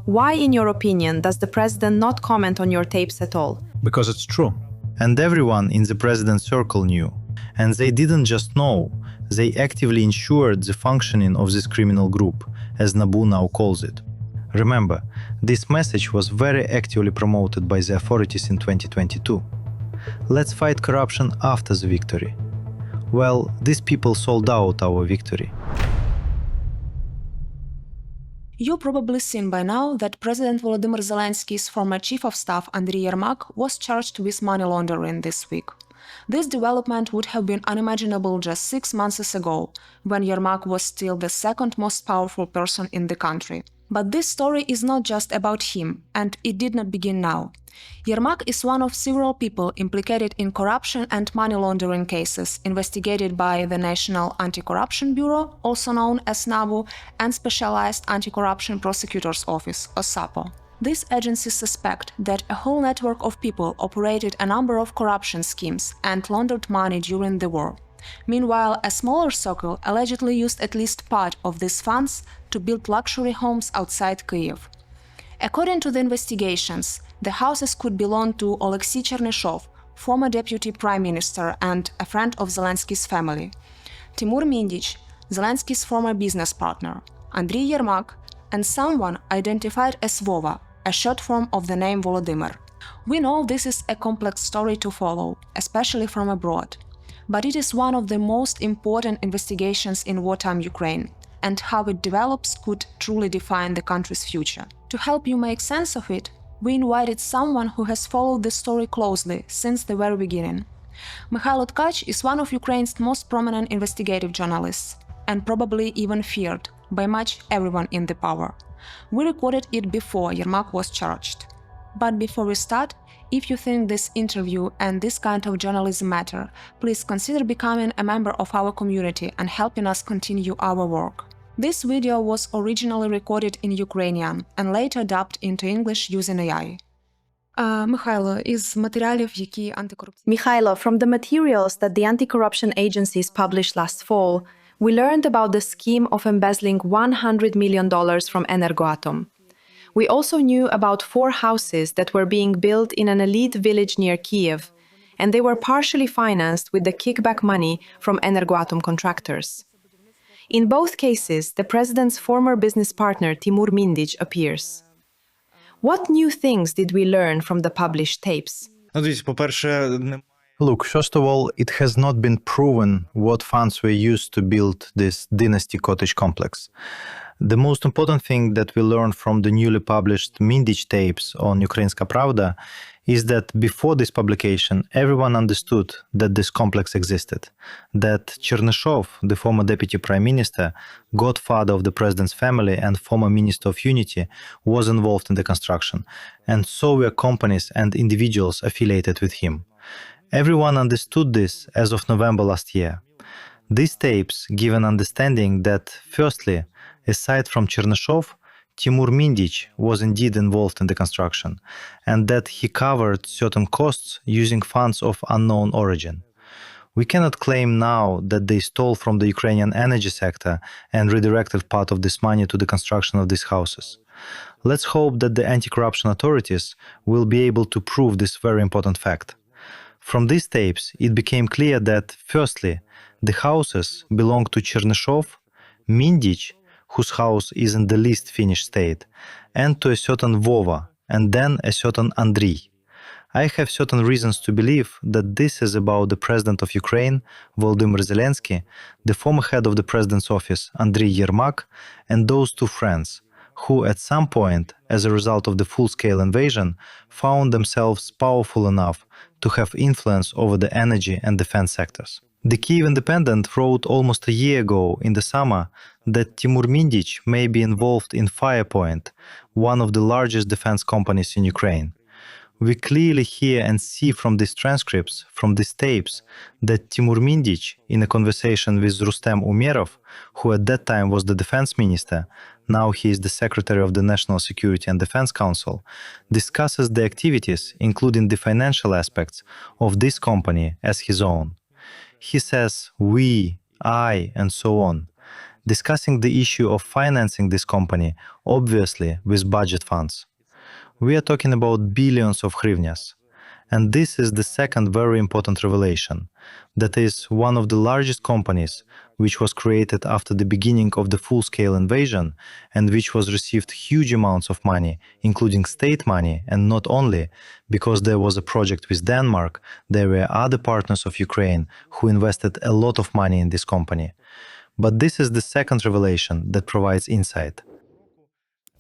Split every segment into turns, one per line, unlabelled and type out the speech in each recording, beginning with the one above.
Why, in your opinion, does the president not comment on your tapes at all?
Because it's true.
And everyone in the president's circle knew. And they didn't just know, they actively ensured the functioning of this criminal group, as NABU now calls it. Remember, this message was very actively promoted by the authorities in 2022. Let's fight corruption after the victory. Well, these people sold out our victory.
You've probably seen by now that President Volodymyr Zelensky's former chief of staff Andriy Yermak was charged with money laundering this week. This development would have been unimaginable just 6 months ago, when Yermak was still the second most powerful person in the country. But this story is not just about him, and it did not begin now. Yermak is one of several people implicated in corruption and money laundering cases investigated by the National Anti-Corruption Bureau, also known as NABU, and Specialized Anti-Corruption Prosecutor's Office, or SAPO. These agencies suspect that a whole network of people operated a number of corruption schemes and laundered money during the war. Meanwhile, a smaller circle allegedly used at least part of these funds to build luxury homes outside Kyiv. According to the investigations, the houses could belong to Oleksiy Chernyshov, former deputy prime minister and a friend of Zelensky's family, Timur Mindich, Zelensky's former business partner, Andriy Yermak, and someone identified as Vova, a short form of the name Volodymyr. We know this is a complex story to follow, especially from abroad. But it is one of the most important investigations in wartime Ukraine, and how it develops could truly define the country's future. To help you make sense of it, we invited someone who has followed the story closely since the very beginning. Mykhailo Tkach is one of Ukraine's most prominent investigative journalists, and probably even feared by much everyone in the power. We recorded it before Yermak was charged. But before we start, if you think this interview and this kind of journalism matter, please consider becoming a member of our community and helping us continue our work. This video was originally recorded in Ukrainian and later dubbed into English using AI. Mykhailo, from the materials that the anti-corruption agencies published last fall, we learned about the scheme of embezzling $100 million from Energoatom. We also knew about 4 houses that were being built in an elite village near Kyiv, and they were partially financed with the kickback money from Energoatom contractors. In both cases, the president's former business partner Timur Mindich appears. What new things did we learn from the published tapes?
Look, first of all, it has not been proven what funds were used to build this Dynasty cottage complex. The most important thing that we learned from the newly published Mindich tapes on Ukrainska Pravda is that before this publication, everyone understood that this complex existed, that Chernyshov, the former deputy prime minister, godfather of the president's family and former minister of unity, was involved in the construction, and so were companies and individuals affiliated with him. Everyone understood this as of November last year. These tapes give an understanding that, firstly, aside from Chernyshov, Timur Mindich was indeed involved in the construction, and that he covered certain costs using funds of unknown origin. We cannot claim now that they stole from the Ukrainian energy sector and redirected part of this money to the construction of these houses. Let's hope that the anti-corruption authorities will be able to prove this very important fact. From these tapes, it became clear that, firstly, the houses belong to Chernyshov, Mindich, whose house is in the least finished state, and to a certain Vova, and then a certain Andriy. I have certain reasons to believe that this is about the president of Ukraine, Volodymyr Zelensky, the former head of the president's office, Andriy Yermak, and those 2 friends, who at some point, as a result of the full-scale invasion, found themselves powerful enough to have influence over the energy and defense sectors. The Kyiv Independent wrote almost a year ago in the summer that Timur Mindich may be involved in Firepoint, one of the largest defense companies in Ukraine. We clearly hear and see from these transcripts, from these tapes, that Timur Mindich, in a conversation with Rustem Umerov, who at that time was the defense minister, now he is the secretary of the National Security and Defense Council, discusses the activities, including the financial aspects, of this company as his own. He says we, I, and so on. discussing the issue of financing this company, obviously with budget funds. We are talking about billions of hryvnias. And this is the second very important revelation. That is, one of the largest companies, which was created after the beginning of the full-scale invasion, and which was received huge amounts of money, including state money, and not only, because there was a project with Denmark, there were other partners of Ukraine who invested a lot of money in this company. But this is the second revelation that provides insight.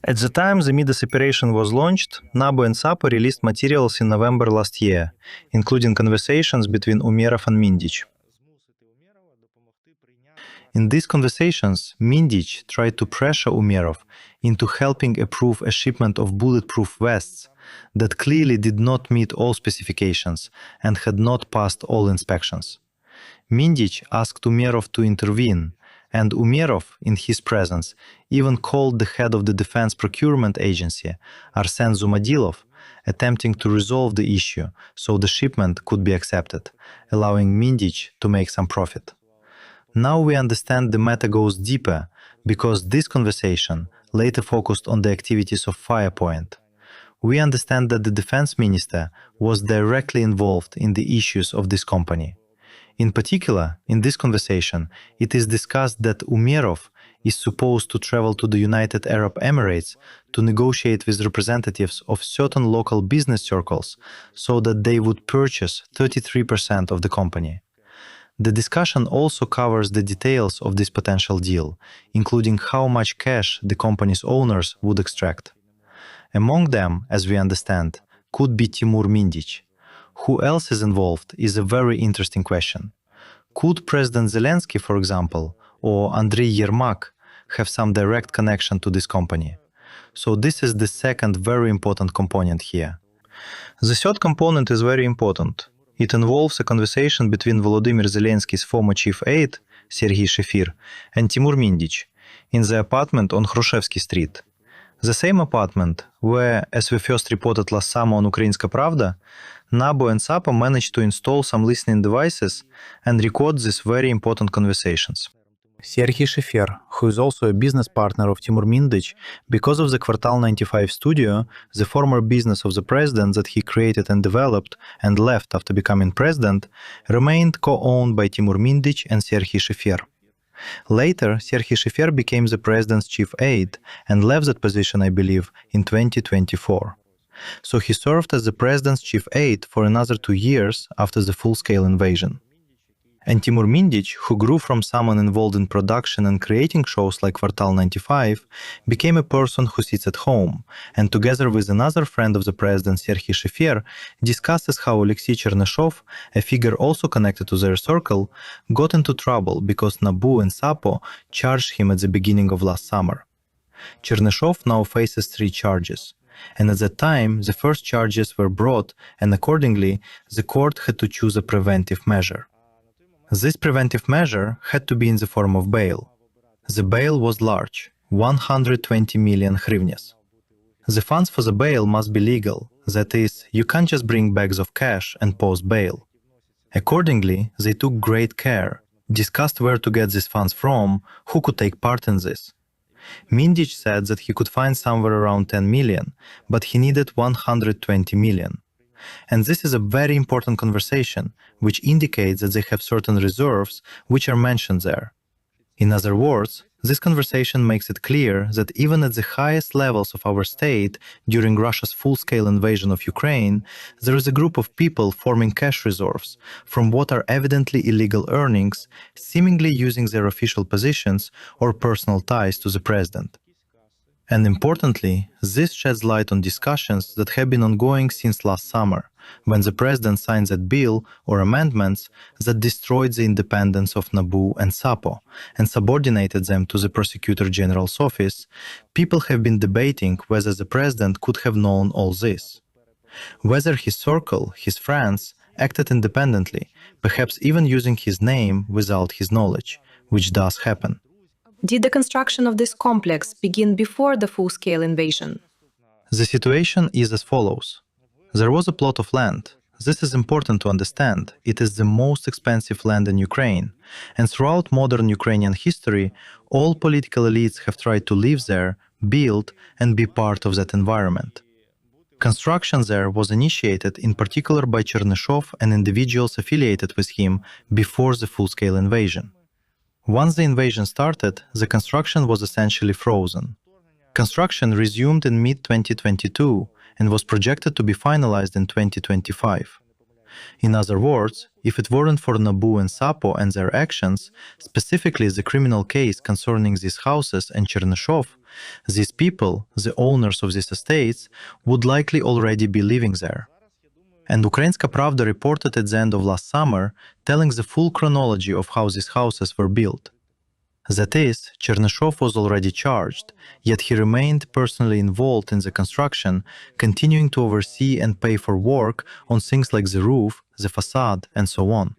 At the time the Midas operation was launched, NABU and SAPO released materials in November last year, including conversations between Umerov and Mindich. In these conversations, Mindich tried to pressure Umerov into helping approve a shipment of bulletproof vests that clearly did not meet all specifications and had not passed all inspections. Mindich asked Umerov to intervene, and Umerov, in his presence, even called the head of the Defense Procurement Agency, Arsen Zumadilov, attempting to resolve the issue so the shipment could be accepted, allowing Mindich to make some profit. Now we understand the matter goes deeper, because this conversation later focused on the activities of Firepoint. We understand that the defense minister was directly involved in the issues of this company. In particular, in this conversation, it is discussed that Umerov is supposed to travel to the United Arab Emirates to negotiate with representatives of certain local business circles so that they would purchase 33% of the company. The discussion also covers the details of this potential deal, including how much cash the company's owners would extract. Among them, as we understand, could be Timur Mindich. Who else is involved is a very interesting question. Could President Zelensky, for example, or Andriy Yermak have some direct connection to this company? So this is the second very important component here. The third component is very important. It involves a conversation between Volodymyr Zelensky's former chief aide, Serhiy Shefir, and Timur Mindich in the apartment on Hrushevsky Street. The same apartment where, as we first reported last summer on Ukrainska Pravda, NABU and SAPO managed to install some listening devices and record these very important conversations. Serhiy Shefir, who is also a business partner of Timur Mindich, because of the Kvartal 95 studio, the former business of the president that he created and developed and left after becoming president, remained co-owned by Timur Mindich and Serhiy Shefir. Later, Serhiy Shefir became the president's chief aide and left that position, I believe, in 2024. So he served as the president's chief aide for another 2 years after the full-scale invasion. And Timur Mindich, who grew from someone involved in production and creating shows like Kvartal 95, became a person who sits at home, and together with another friend of the president, Serhiy Shefir, discusses how Alexei Chernyshev, a figure also connected to their circle, got into trouble because NABU and SAPO charged him at the beginning of last summer. Chernyshev now faces 3 charges. And at that time, the first charges were brought, and accordingly, the court had to choose a preventive measure. This preventive measure had to be in the form of bail. The bail was large, 120 million hryvnias. The funds for the bail must be legal, that is, you can't just bring bags of cash and post bail. Accordingly, they took great care, discussed where to get these funds from, who could take part in this. Mindich said that he could find somewhere around 10 million, but he needed 120 million. And this is a very important conversation, which indicates that they have certain reserves which are mentioned there. In other words, this conversation makes it clear that even at the highest levels of our state during Russia's full-scale invasion of Ukraine, there is a group of people forming cash reserves from what are evidently illegal earnings, seemingly using their official positions or personal ties to the president. And importantly, this sheds light on discussions that have been ongoing since last summer, when the president signed that bill or amendments that destroyed the independence of NABU and SAPO and subordinated them to the Prosecutor General's office. People have been debating whether the president could have known all this. Whether his circle, his friends, acted independently, perhaps even using his name without his knowledge, which does happen.
Did the construction of this complex begin before the full-scale invasion?
The situation is as follows. There was a plot of land. This is important to understand. It is the most expensive land in Ukraine, and throughout modern Ukrainian history, all political elites have tried to live there, build, and be part of that environment. Construction there was initiated in particular by Chernyshov and individuals affiliated with him before the full-scale invasion. Once the invasion started, the construction was essentially frozen. Construction resumed in mid-2022 and was projected to be finalized in 2025. In other words, if it weren't for NABU and SAPO and their actions, specifically the criminal case concerning these houses and Chernyshov, these people, the owners of these estates, would likely already be living there. And Ukrainska Pravda reported at the end of last summer, telling the full chronology of how these houses were built. That is, Chernyshov was already charged, yet he remained personally involved in the construction, continuing to oversee and pay for work on things like the roof, the facade, and so on.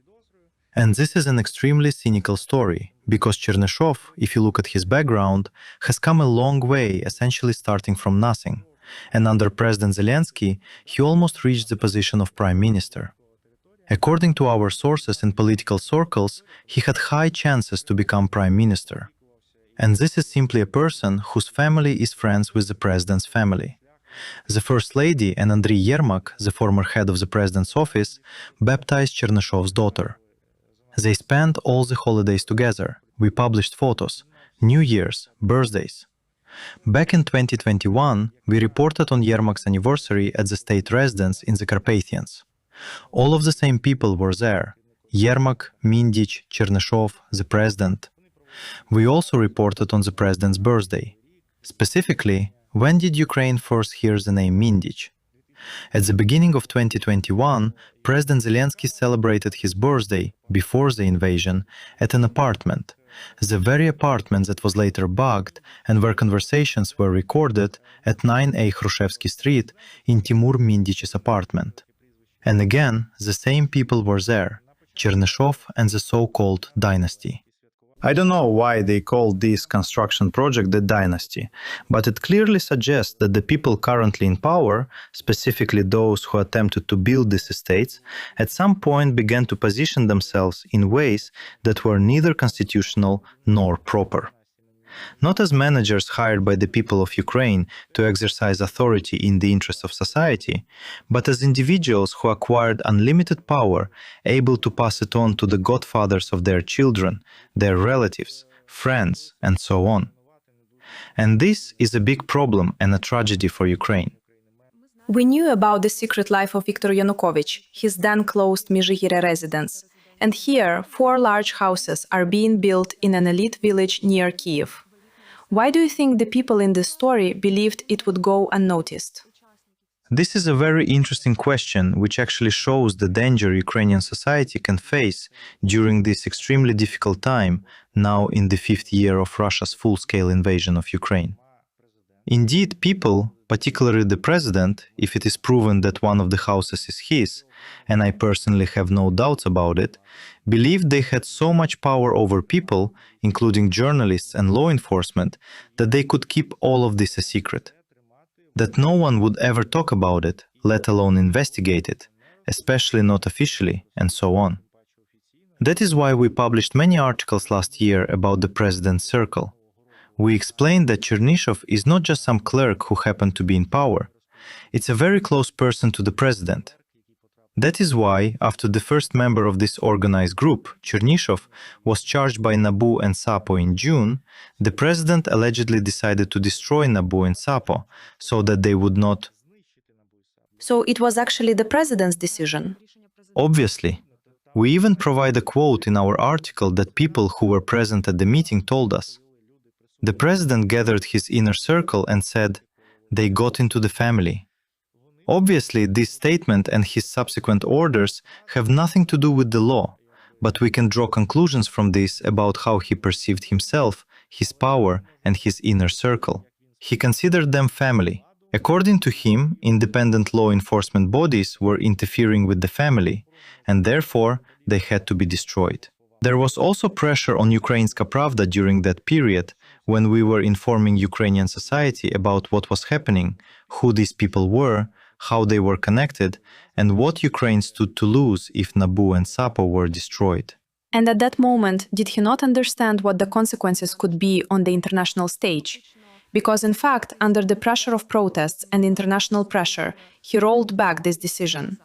And this is an extremely cynical story, because Chernyshov, if you look at his background, has come a long way, essentially starting from nothing. And under President Zelensky, he almost reached the position of prime minister. According to our sources in political circles, he had high chances to become prime minister. And this is simply a person whose family is friends with the president's family. The First Lady and Andriy Yermak, the former head of the president's office, baptized Chernyshov's daughter. They spent all the holidays together. We published photos, New Year's, birthdays. Back in 2021, we reported on Yermak's anniversary at the state residence in the Carpathians. All of the same people were there: Yermak, Mindich, Chernyshov, the president. We also reported on the president's birthday. Specifically, when did Ukraine first hear the name Mindich? At the beginning of 2021, President Zelensky celebrated his birthday, before the invasion, at an apartment, the very apartment that was later bugged and where conversations were recorded at 9A Khrushchevsky Street in Timur Mindich's apartment. And again, the same people were there, Chernyshov and the so-called Dynasty. I don't know why they called this construction project the Dynasty, but it clearly suggests that the people currently in power, specifically those who attempted to build these estates, at some point began to position themselves in ways that were neither constitutional nor proper. Not as managers hired by the people of Ukraine to exercise authority in the interest of society, but as individuals who acquired unlimited power, able to pass it on to the godfathers of their children, their relatives, friends, and so on. And this is a big problem and a tragedy for Ukraine.
We knew about the secret life of Viktor Yanukovych, his then closed Mykhailo residence. And here, 4 large houses are being built in an elite village near Kyiv. Why do you think the people in this story believed it would go unnoticed?
This is a very interesting question, which actually shows the danger Ukrainian society can face during this extremely difficult time, now in the 5th year of Russia's full-scale invasion of Ukraine. Indeed, people, particularly the president, if it is proven that one of the houses is his, and I personally have no doubts about it, believed they had so much power over people, including journalists and law enforcement, that they could keep all of this a secret. That no one would ever talk about it, let alone investigate it, especially not officially, and so on. That is why we published many articles last year about the president's circle. We explained that Chernyshov is not just some clerk who happened to be in power. It's a very close person to the president. That is why, after the first member of this organized group, Chernyshov, was charged by NABU and SAPO in June, the president allegedly decided to destroy NABU and SAPO so that they would not.
So it was actually the president's decision?
Obviously. We even provide a quote in our article that people who were present at the meeting told us. The president gathered his inner circle and said, "They got into the family." Obviously, this statement and his subsequent orders have nothing to do with the law, but we can draw conclusions from this about how he perceived himself, his power, and his inner circle. He considered them family. According to him, independent law enforcement bodies were interfering with the family, and therefore they had to be destroyed. There was also pressure on Ukrainska Pravda during that period, when we were informing Ukrainian society about what was happening, who these people were, how they were connected, and what Ukraine stood to lose if NABU and SAPO were destroyed.
And at that moment, did he not understand what the consequences could be on the international stage? Because in fact, under the pressure of protests and international pressure, he rolled back this decision.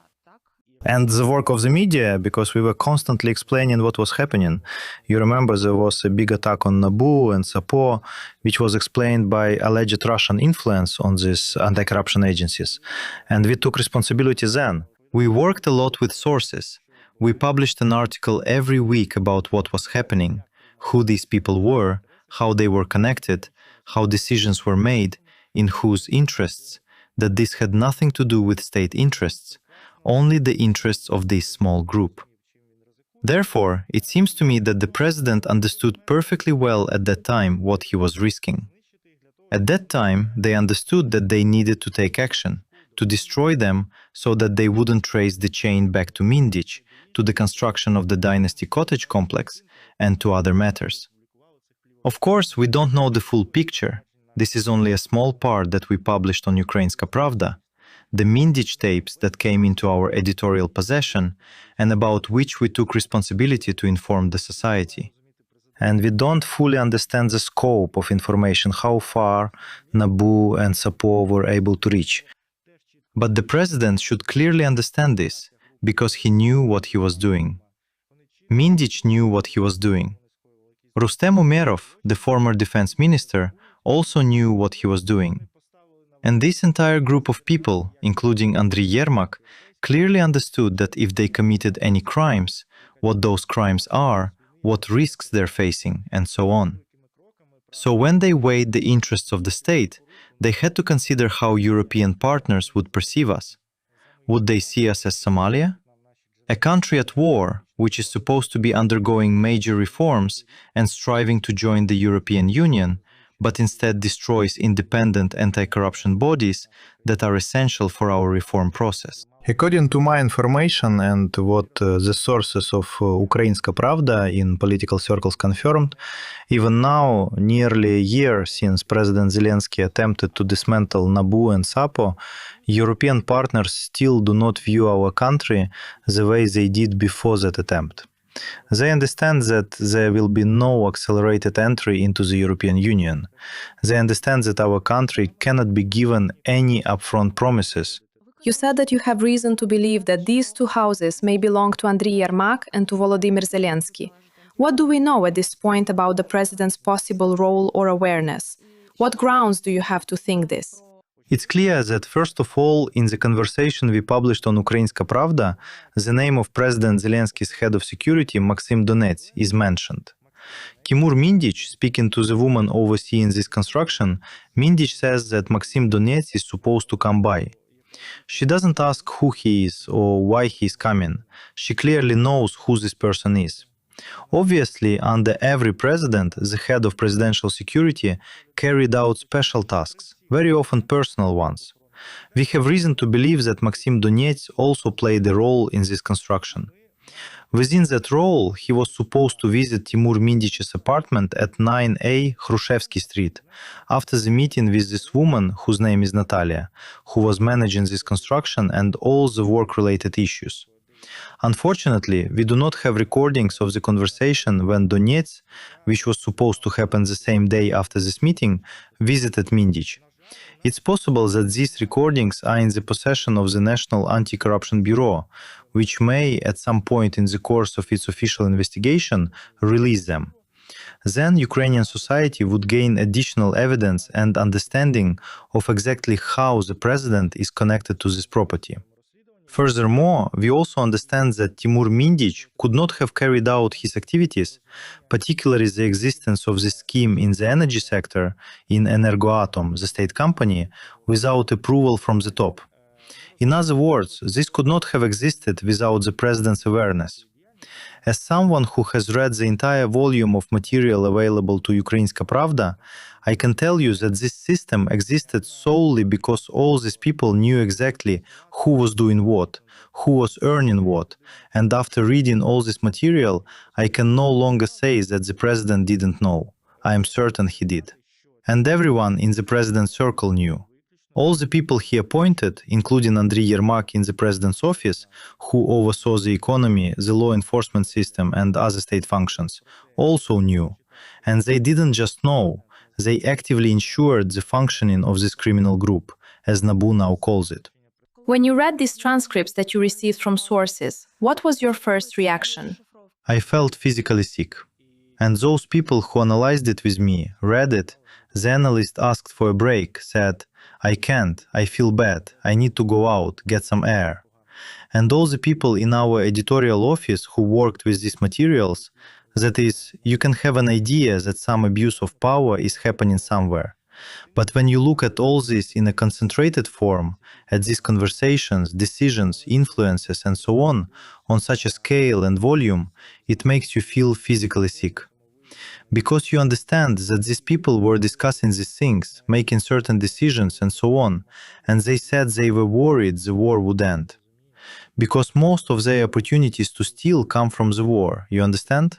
And the work of the media, because we were constantly explaining what was happening. You remember there was a big attack on NABU and SAPO, which was explained by alleged Russian influence on these anti-corruption agencies. And we took responsibility then. We worked a lot with sources. We published an article every week about what was happening, who these people were, how they were connected, how decisions were made, in whose interests, that this had nothing to do with state interests, only the interests of this small group. Therefore, it seems to me that the president understood perfectly well at that time what he was risking. At that time, they understood that they needed to take action, to destroy them so that they wouldn't trace the chain back to Mindich, to the construction of the Dynasty cottage complex, and to other matters. Of course, we don't know the full picture. This is only a small part that we published on Ukrainska Pravda, the Mindich tapes that came into our editorial possession and about which we took responsibility to inform the society. And we don't fully understand the scope of information, how far NABU and SAPO were able to reach. But the president should clearly understand this, because he knew what he was doing. Mindich knew what he was doing. Rustem Umerov, the former defense minister, also knew what he was doing. And this entire group of people, including Andriy Yermak, clearly understood that if they committed any crimes, what those crimes are, what risks they're facing, and so on. So when they weighed the interests of the state, they had to consider how European partners would perceive us. Would they see us as Somalia? A country at war, which is supposed to be undergoing major reforms and striving to join the European Union, but instead destroys independent anti-corruption bodies that are essential for our reform process. According to my information and what the sources of Ukrainska Pravda in political circles confirmed, even now, nearly a year since President Zelensky attempted to dismantle NABU and SAPO, European partners still do not view our country the way they did before that attempt. They understand that there will be no accelerated entry into the European Union. They understand that our country cannot be given any upfront promises.
You said that you have reason to believe that these two houses may belong to Andriy Yermak and to Volodymyr Zelensky. What do we know at this point about the president's possible role or awareness? What grounds do you have to think this?
It's clear that, first of all, in the conversation we published on Ukrainska Pravda, the name of President Zelensky's head of security, Maxim Donets, is mentioned. Timur Mindich, speaking to the woman overseeing this construction, Mindich says that Maxim Donets is supposed to come by. She doesn't ask who he is or why he is coming. She clearly knows who this person is. Obviously, under every president, the head of presidential security carried out special tasks, very often personal ones. We have reason to believe that Maxim Donets also played a role in this construction. Within that role, he was supposed to visit Timur Mindich's apartment at 9A Khrushchevsky Street, after the meeting with this woman, whose name is Natalia, who was managing this construction and all the work-related issues. Unfortunately, we do not have recordings of the conversation when Donets, which was supposed to happen the same day after this meeting, visited Mindich. It's possible that these recordings are in the possession of the National Anti-Corruption Bureau, which may, at some point in the course of its official investigation, release them. Then Ukrainian society would gain additional evidence and understanding of exactly how the president is connected to this property. Furthermore, we also understand that Timur Mindich could not have carried out his activities, particularly the existence of this scheme in the energy sector in Energoatom, the state company, without approval from the top. In other words, this could not have existed without the president's awareness. As someone who has read the entire volume of material available to Ukrainska Pravda, I can tell you that this system existed solely because all these people knew exactly who was doing what, who was earning what, and after reading all this material, I can no longer say that the president didn't know. I am certain he did. And everyone in the president's circle knew. All the people he appointed, including Andriy Yermak in the president's office, who oversaw the economy, the law enforcement system, and other state functions, also knew. And they didn't just know, they actively ensured the functioning of this criminal group, as NABU now calls it.
When you read these transcripts that you received from sources, what was your first reaction?
I felt physically sick. And those people who analyzed it with me read it. The analyst asked for a break, said, I can't, I feel bad, I need to go out, get some air. And all the people in our editorial office who worked with these materials, that is, you can have an idea that some abuse of power is happening somewhere. But when you look at all this in a concentrated form, at these conversations, decisions, influences, and so on such a scale and volume, it makes you feel physically sick. Because you understand that these people were discussing these things, making certain decisions and so on, and they said they were worried the war would end. Because most of their opportunities to steal come from the war, you understand?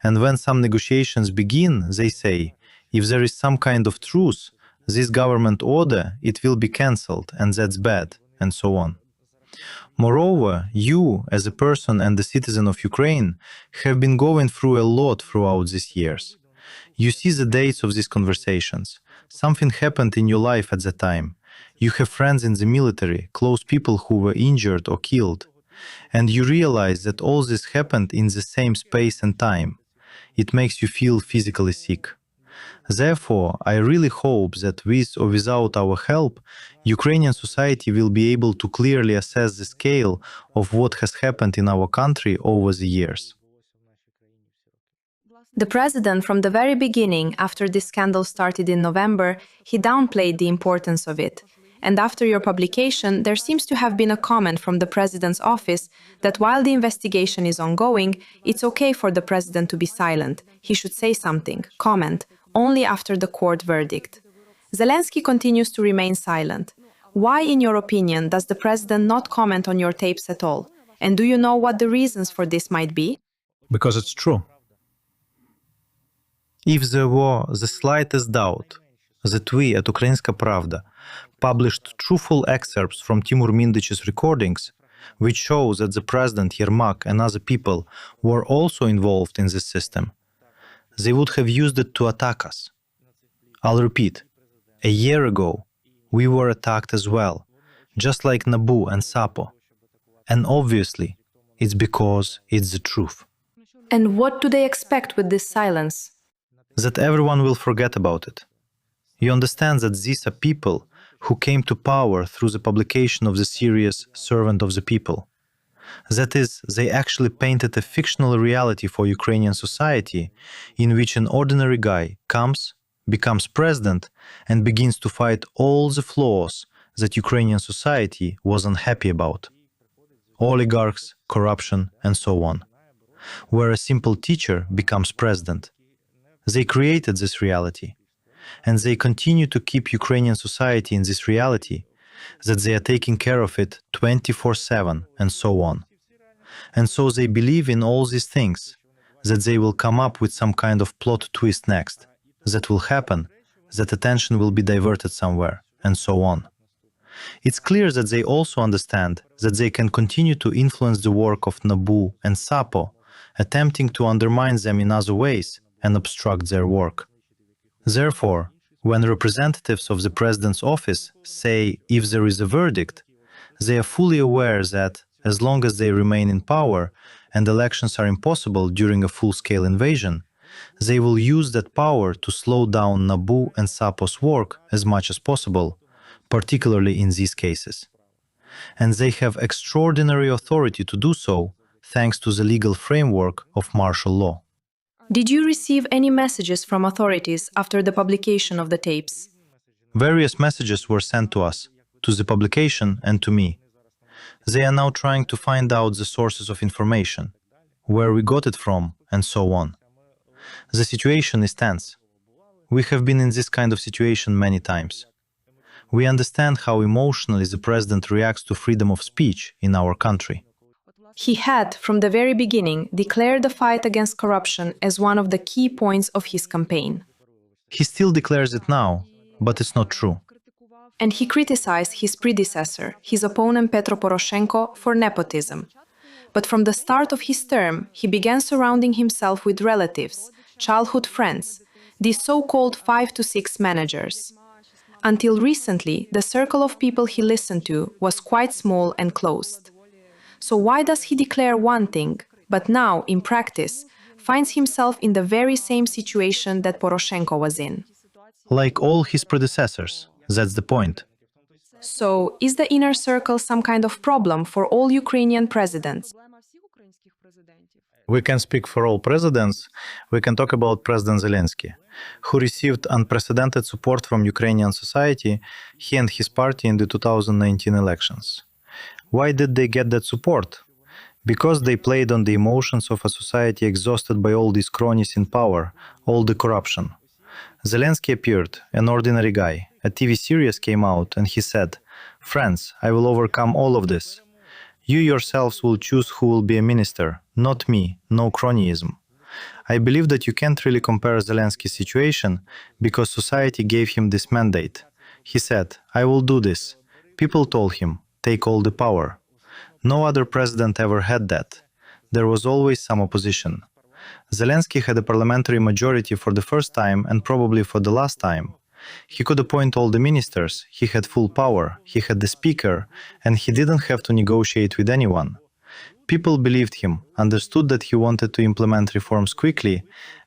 And when some negotiations begin, they say, if there is some kind of truce, this government order, it will be cancelled, and that's bad, and so on. Moreover, you, as a person and a citizen of Ukraine, have been going through a lot throughout these years. You see the dates of these conversations. Something happened in your life at that time. You have friends in the military, close people who were injured or killed. And you realize that all this happened in the same space and time. It makes you feel physically sick. Therefore, I really hope that with or without our help, Ukrainian society will be able to clearly assess the scale of what has happened in our country over the years.
The president, from the very beginning, after this scandal started in November, he downplayed the importance of it. And after your publication, there seems to have been a comment from the president's office that while the investigation is ongoing, it's okay for the president to be silent. He should say something, comment, only after the court verdict. Zelensky continues to remain silent. Why, in your opinion, does the president not comment on your tapes at all? And do you know what the reasons for this might be?
Because it's true. If there were the slightest doubt that we at Ukrainska Pravda published truthful excerpts from Timur Mindich's recordings, which show that the president, Yermak, and other people were also involved in this system, they would have used it to attack us. I'll repeat, a year ago, we were attacked as well, just like NABU and SAPO. And obviously, it's because it's the truth.
And what do they expect with this silence?
That everyone will forget about it. You understand that these are people who came to power through the publication of the series Servant of the People. That is, they actually painted a fictional reality for Ukrainian society in which an ordinary guy comes, becomes president, and begins to fight all the flaws that Ukrainian society was unhappy about. Oligarchs, corruption, and so on. Where a simple teacher becomes president. They created this reality. And they continue to keep Ukrainian society in this reality, that they are taking care of it 24/7 and so on. And so they believe in all these things, that they will come up with some kind of plot twist next, that will happen, that attention will be diverted somewhere, and so on. It's clear that they also understand that they can continue to influence the work of NABU and SAPO, attempting to undermine them in other ways and obstruct their work. Therefore, when representatives of the president's office say if there is a verdict, they are fully aware that as long as they remain in power and elections are impossible during a full-scale invasion, they will use that power to slow down NABU and SAPO's work as much as possible, particularly in these cases. And they have extraordinary authority to do so thanks to the legal framework of martial law.
Did you receive any messages from authorities after the publication of the tapes?
Various messages were sent to us, to the publication and to me. They are now trying to find out the sources of information, where we got it from, and so on. The situation is tense. We have been in this kind of situation many times. We understand how emotionally the president reacts to freedom of speech in our country.
He had, from the very beginning, declared the fight against corruption as one of the key points of his campaign.
He still declares it now, but it's not true.
And he criticized his predecessor, his opponent Petro Poroshenko, for nepotism. But from the start of his term, he began surrounding himself with relatives, childhood friends, these so-called 5 to 6 managers. Until recently, the circle of people he listened to was quite small and closed. So why does he declare one thing, but now, in practice, finds himself in the very same situation that Poroshenko was in?
Like all his predecessors, that's the point.
So, is the inner circle some kind of problem for all Ukrainian presidents?
We can speak for all presidents. We can talk about President Zelensky, who received unprecedented support from Ukrainian society, he and his party in the 2019 elections. Why did they get that support? Because they played on the emotions of a society exhausted by all these cronies in power, all the corruption. Zelensky appeared, an ordinary guy. A TV series came out and he said, "Friends, I will overcome all of this. You yourselves will choose who will be a minister, not me, no cronyism." I believe that you can't really compare Zelensky's situation because society gave him this mandate. He said, "I will do this." People told him, "Take all the power." No other president ever had that. There was always some opposition. Zelensky had a parliamentary majority for the first time and probably for the last time. He could appoint all the ministers, he had full power, he had the speaker, and he didn't have to negotiate with anyone. People believed him, understood that he wanted to implement reforms quickly,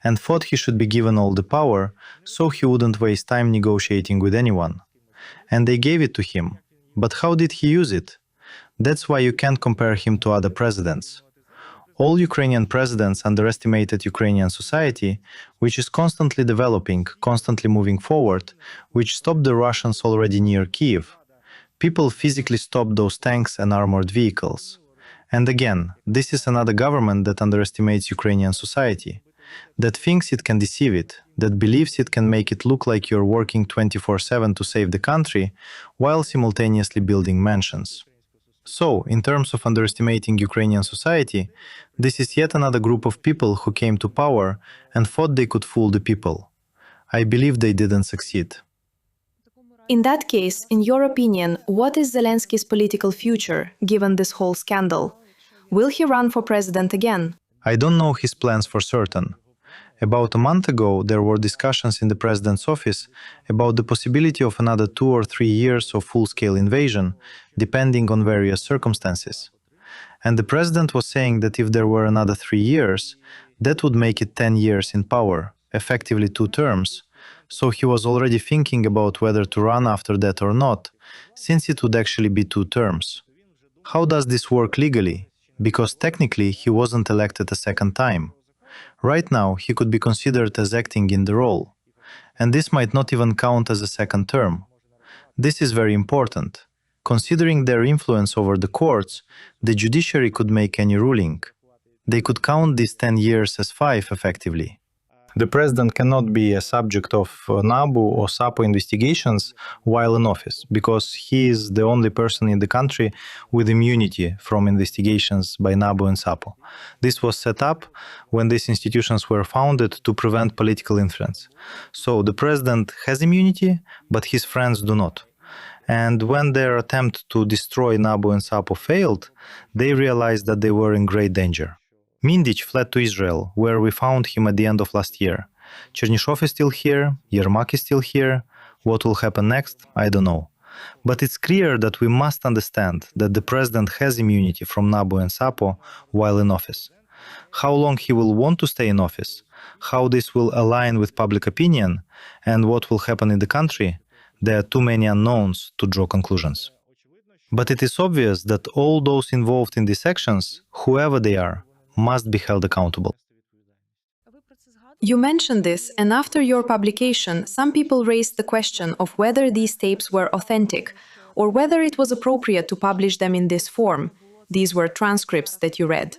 and thought he should be given all the power so he wouldn't waste time negotiating with anyone. And they gave it to him. But how did he use it? That's why you can't compare him to other presidents. All Ukrainian presidents underestimated Ukrainian society, which is constantly developing, constantly moving forward, which stopped the Russians already near Kyiv. People physically stopped those tanks and armored vehicles. And again, this is another government that underestimates Ukrainian society, that thinks it can deceive it, that believes it can make it look like you're working 24/7 to save the country, while simultaneously building mansions. So, in terms of underestimating Ukrainian society, this is yet another group of people who came to power and thought they could fool the people. I believe they didn't succeed.
In that case, in your opinion, what is Zelensky's political future, given this whole scandal? Will he run for president again?
I don't know his plans for certain. About a month ago, there were discussions in the president's office about the possibility of another 2 or 3 years of full-scale invasion, depending on various circumstances. And the president was saying that if there were another 3 years, that would make it 10 years in power, effectively 2 terms. So he was already thinking about whether to run after that or not, since it would actually be 2 terms. How does this work legally? Because technically he wasn't elected a second time. Right now, he could be considered as acting in the role. And this might not even count as a second term. This is very important. Considering their influence over the courts, the judiciary could make any ruling. They could count these 10 years as 5 effectively. The president cannot be a subject of NABU or SAPO investigations while in office, because he is the only person in the country with immunity from investigations by NABU and SAPO. This was set up when these institutions were founded to prevent political influence. So the president has immunity, but his friends do not. And when their attempt to destroy NABU and SAPO failed, they realized that they were in great danger. Mindich fled to Israel, where we found him at the end of last year. Chernyshov is still here, Yermak is still here. What will happen next? I don't know. But it's clear that we must understand that the president has immunity from NABU and SAPO while in office. How long he will want to stay in office, how this will align with public opinion, and what will happen in the country, there are too many unknowns to draw conclusions. But it is obvious that all those involved in these actions, whoever they are, must be held accountable.
You mentioned this, and after your publication, some people raised the question of whether these tapes were authentic, or whether it was appropriate to publish them in this form. These were transcripts that you read.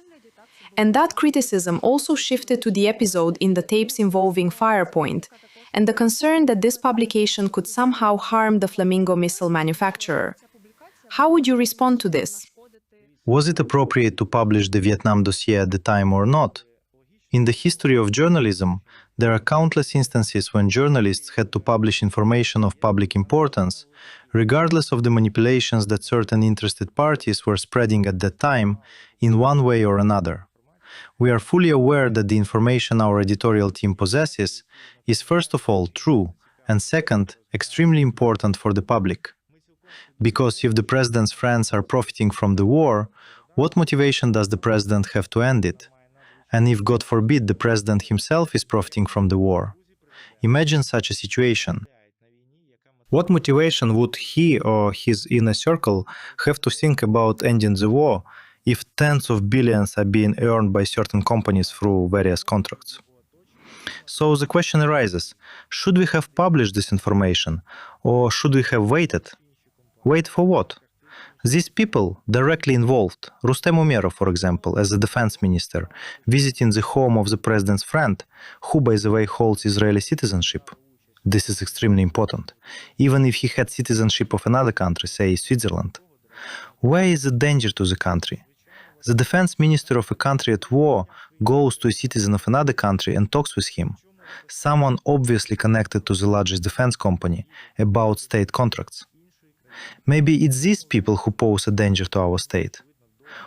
And that criticism also shifted to the episode in the tapes involving Firepoint, and the concern that this publication could somehow harm the Flamingo missile manufacturer. How would you respond to this?
Was it appropriate to publish the Vietnam dossier at the time or not? In the history of journalism, there are countless instances when journalists had to publish information of public importance, regardless of the manipulations that certain interested parties were spreading at that time, in one way or another. We are fully aware that the information our editorial team possesses is first of all true, and second, extremely important for the public. Because if the president's friends are profiting from the war, what motivation does the president have to end it? And if, God forbid, the president himself is profiting from the war? Imagine such a situation. What motivation would he or his inner circle have to think about ending the war if tens of billions are being earned by certain companies through various contracts? So the question arises, should we have published this information, or should we have waited? Wait for what? These people directly involved, Rustem Umerov, for example, as a defense minister, visiting the home of the president's friend, who, by the way, holds Israeli citizenship. This is extremely important, even if he had citizenship of another country, say Switzerland. Where is the danger to the country? The defense minister of a country at war goes to a citizen of another country and talks with him, someone obviously connected to the largest defense company, about state contracts. Maybe it's these people who pose a danger to our state.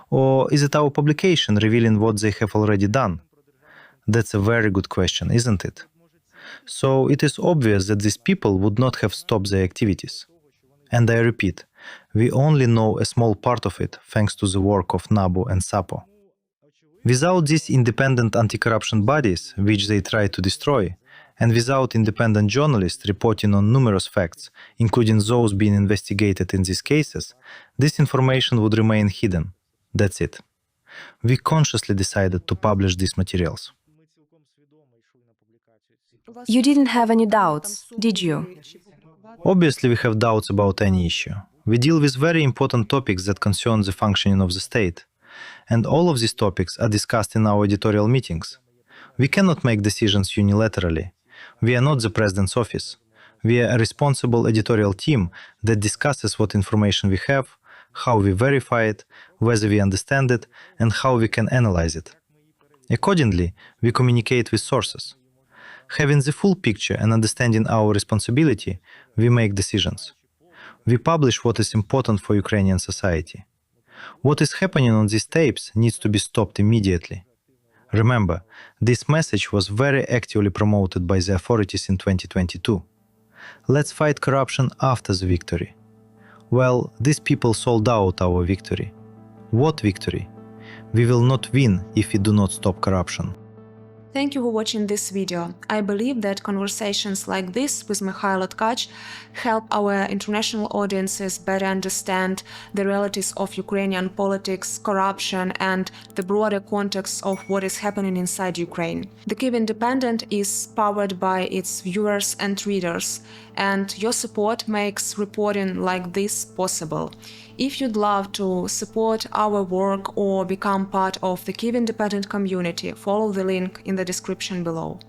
Or is it our publication revealing what they have already done? That's a very good question, isn't it? So it is obvious that these people would not have stopped their activities. And I repeat, we only know a small part of it thanks to the work of NABU and SAPO. Without these independent anti-corruption bodies, which they try to destroy, and without independent journalists reporting on numerous facts, including those being investigated in these cases, this information would remain hidden. That's it. We consciously decided to publish these materials.
You didn't have any doubts, did you?
Obviously, we have doubts about any issue. We deal with very important topics that concern the functioning of the state. And all of these topics are discussed in our editorial meetings. We cannot make decisions unilaterally. We are not the president's office. We are a responsible editorial team that discusses what information we have, how we verify it, whether we understand it, and how we can analyze it. Accordingly, we communicate with sources. Having the full picture and understanding our responsibility, we make decisions. We publish what is important for Ukrainian society. What is happening on these tapes needs to be stopped immediately. Remember, this message was very actively promoted by the authorities in 2022. Let's fight corruption after the victory. Well, these people sold out our victory. What victory? We will not win if we do not stop corruption.
Thank you for watching this video. I believe that conversations like this with Mykhailo Tkach help our international audiences better understand the realities of Ukrainian politics, corruption, and the broader context of what is happening inside Ukraine. The Kyiv Independent is powered by its viewers and readers, and your support makes reporting like this possible. If you'd love to support our work or become part of the Kyiv Independent community, follow the link in the description below.